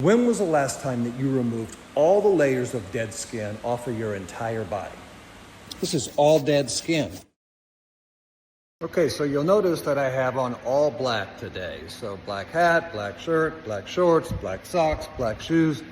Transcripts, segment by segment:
When was the last time that you removed all the layers of dead skin off of your entire body? This is all dead skin. Okay, so you'll notice that I have on all black today. So black hat, black shirt, black shorts, black socks, black shoes,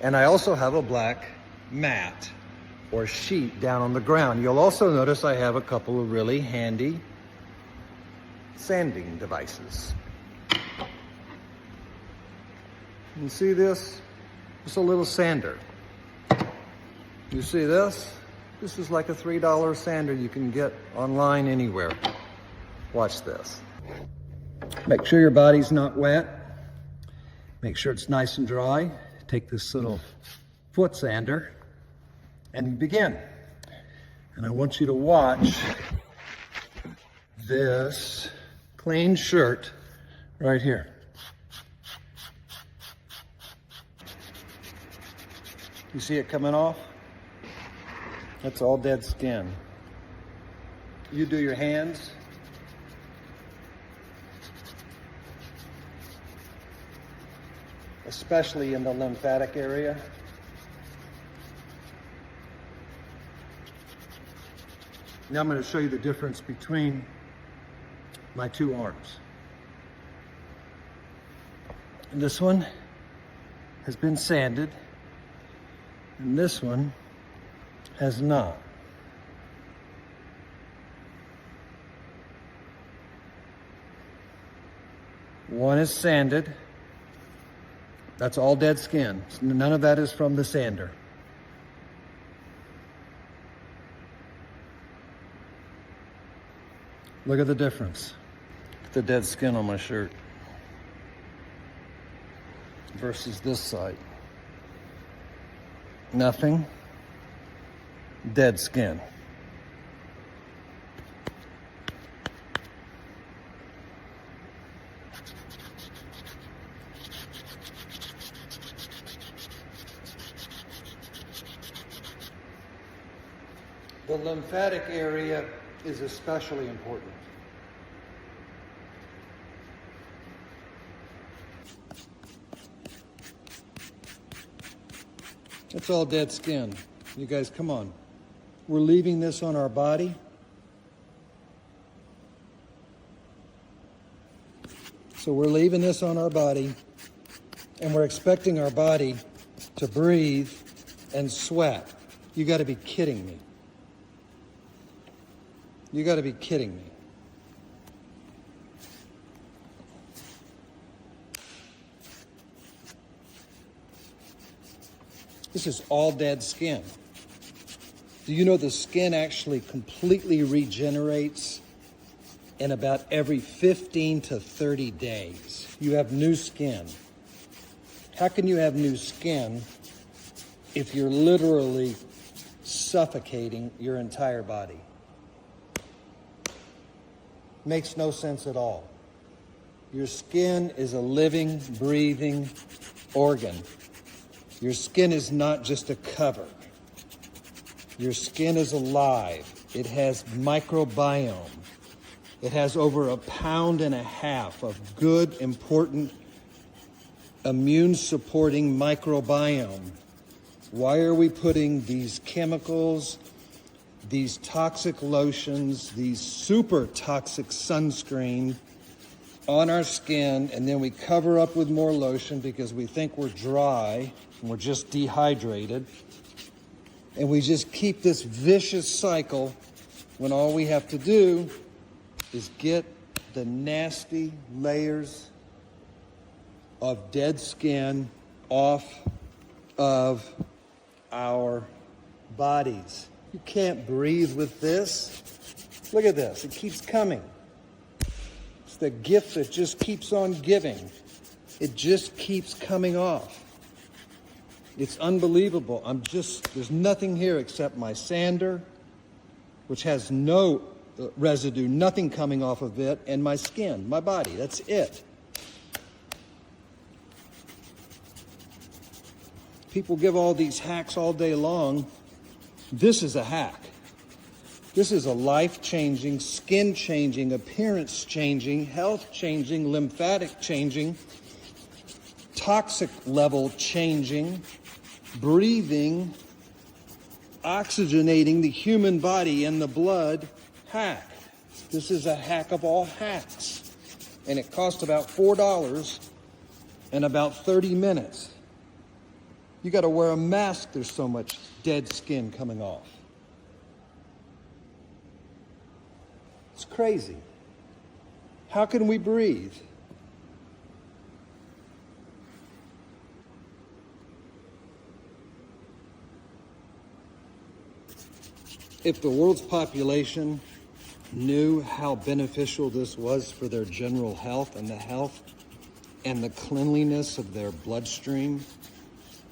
and I also have a black mat or sheet down on the ground. You'll also notice I have a couple of really handy sanding devices. You see this? It's a little sander. You see this? This is like a $3 sander you can get online anywhere. Watch this. Make sure your body's not wet. Make sure it's nice and dry. Take this little foot sander and begin. And I want you to watch this clean shirt right here. You see it coming off? That's all dead skin. You do your hands. Especially in the lymphatic area. Now I'm going to show you the difference between my two arms. And this one has been sanded. And this one has not. One is sanded. That's all dead skin. None of that is from the sander. Look at the difference. Look at the dead skin on my shirt versus this side. Nothing. Dead skin. The lymphatic area is especially important. It's all dead skin. You guys, come on. We're leaving this on our body. So we're leaving this on our body, and we're expecting our body to breathe and sweat. You got to be kidding me. You got to be kidding me. This is all dead skin. Do you know the skin actually completely regenerates in about every 15 to 30 days? You have new skin. How can you have new skin if you're literally suffocating your entire body? Makes no sense at all. Your skin is a living, breathing organ. Your skin is not just a cover. Your skin is alive. It has microbiome. It has over 1.5 pounds of good, important, immune-supporting microbiome. Why are we putting these chemicals, these toxic lotions, these super toxic sunscreen on our skin, and then we cover up with more lotion because we think we're dry and we're just dehydrated? And we just keep this vicious cycle when all we have to do is get the nasty layers of dead skin off of our bodies. You can't breathe with this. Look at this. It keeps coming. It's the gift that just keeps on giving. It just keeps coming off. It's unbelievable. There's nothing here except my sander, which has no residue, nothing coming off of it, and my skin, my body. That's it. People give all these hacks all day long. This is a hack. This is a life-changing, skin-changing, appearance-changing, health-changing, lymphatic-changing, toxic level changing, breathing, oxygenating the human body and the blood hack. This is a hack of all hacks. And it cost about $4 and about 30 minutes. You got to wear a mask, there's so much dead skin coming off. It's crazy. How can we breathe? If the world's population knew how beneficial this was for their general health and the cleanliness of their bloodstream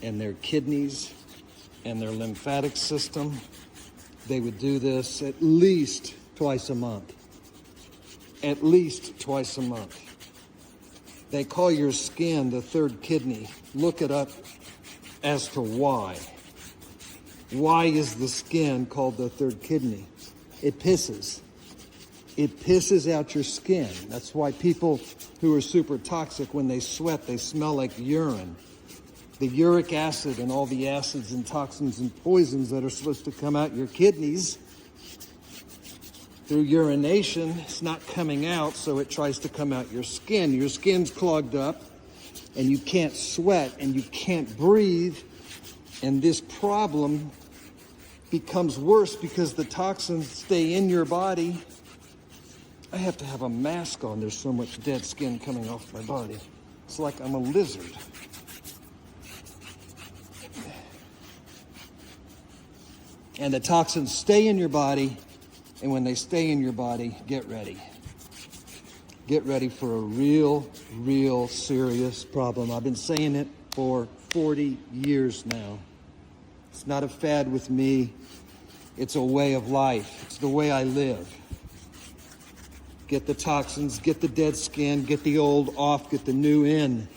and their kidneys and their lymphatic system, they would do this at least twice a month. At least twice a month. They call your skin the third kidney. Look it up as to why. Why is the skin called the third kidney? It pisses. It pisses out your skin. That's why people who are super toxic, when they sweat, they smell like urine. The uric acid and all the acids and toxins and poisons that are supposed to come out your kidneys through urination, it's not coming out, so it tries to come out your skin. Your skin's clogged up, and you can't sweat, and you can't breathe, and this problem becomes worse because the toxins stay in your body. I have to have a mask on. There's so much dead skin coming off my body. It's like I'm a lizard. And the toxins stay in your body, and when they stay in your body, get ready. Get ready for a real serious problem. I've been saying it for 40 years now. It's not a fad with me. It's a way of life. It's the way I live. Get the toxins, get the dead skin, get the old off, get the new in.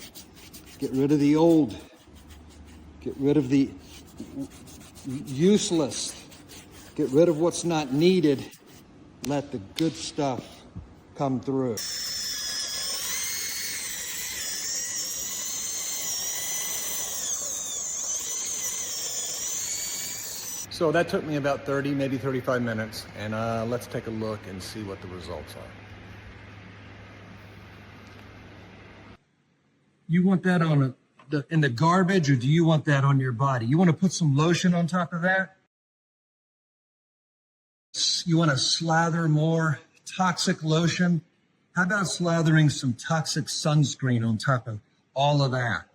Get rid of the old. Get rid of the useless. Get rid of what's not needed. Let the good stuff come through. So that took me about 30, maybe 35 minutes, and let's take a look and see what the results are. You want that on in the garbage, or do you want that on your body? You want to put some lotion on top of that? You want to slather more toxic lotion? How about slathering some toxic sunscreen on top of all of that?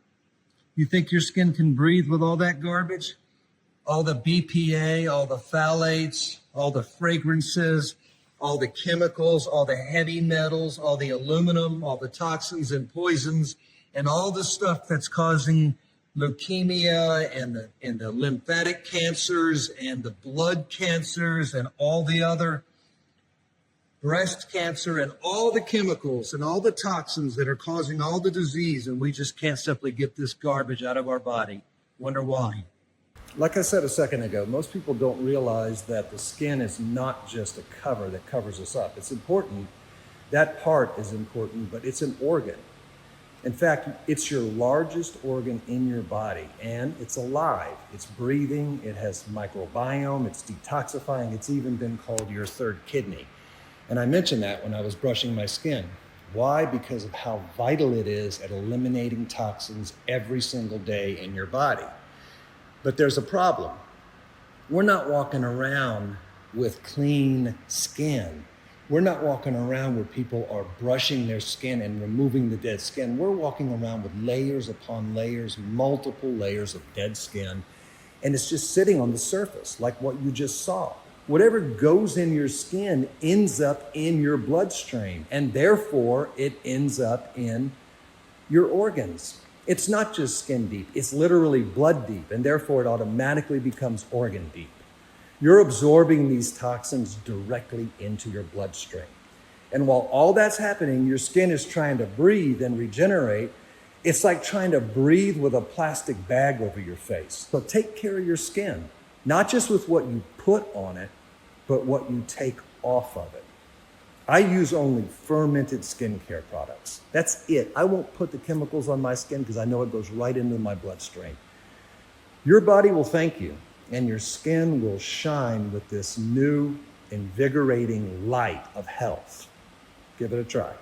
You think your skin can breathe with all that garbage? All the BPA, all the phthalates, all the fragrances, all the chemicals, all the heavy metals, all the aluminum, all the toxins and poisons, and all the stuff that's causing leukemia and the lymphatic cancers and the blood cancers and all the other breast cancer and all the chemicals and all the toxins that are causing all the disease, and we just can't simply get this garbage out of our body. Wonder why? Like I said a second ago, most people don't realize that the skin is not just a cover that covers us up. It's important. That part is important, but it's an organ. In fact, it's your largest organ in your body, and it's alive. It's breathing, it has microbiome, it's detoxifying, it's even been called your third kidney. And I mentioned that when I was brushing my skin. Why? Because of how vital it is at eliminating toxins every single day in your body. But there's a problem. We're not walking around with clean skin. We're not walking around where people are brushing their skin and removing the dead skin. We're walking around with layers upon layers, multiple layers of dead skin, and it's just sitting on the surface, like what you just saw. Whatever goes in your skin ends up in your bloodstream, and therefore it ends up in your organs. It's not just skin deep, it's literally blood deep, and therefore it automatically becomes organ deep. You're absorbing these toxins directly into your bloodstream. And while all that's happening, your skin is trying to breathe and regenerate. It's like trying to breathe with a plastic bag over your face. So take care of your skin, not just with what you put on it, but what you take off of it. I use only fermented skincare products. That's it. I won't put the chemicals on my skin because I know it goes right into my bloodstream. Your body will thank you, and your skin will shine with this new, invigorating light of health. Give it a try.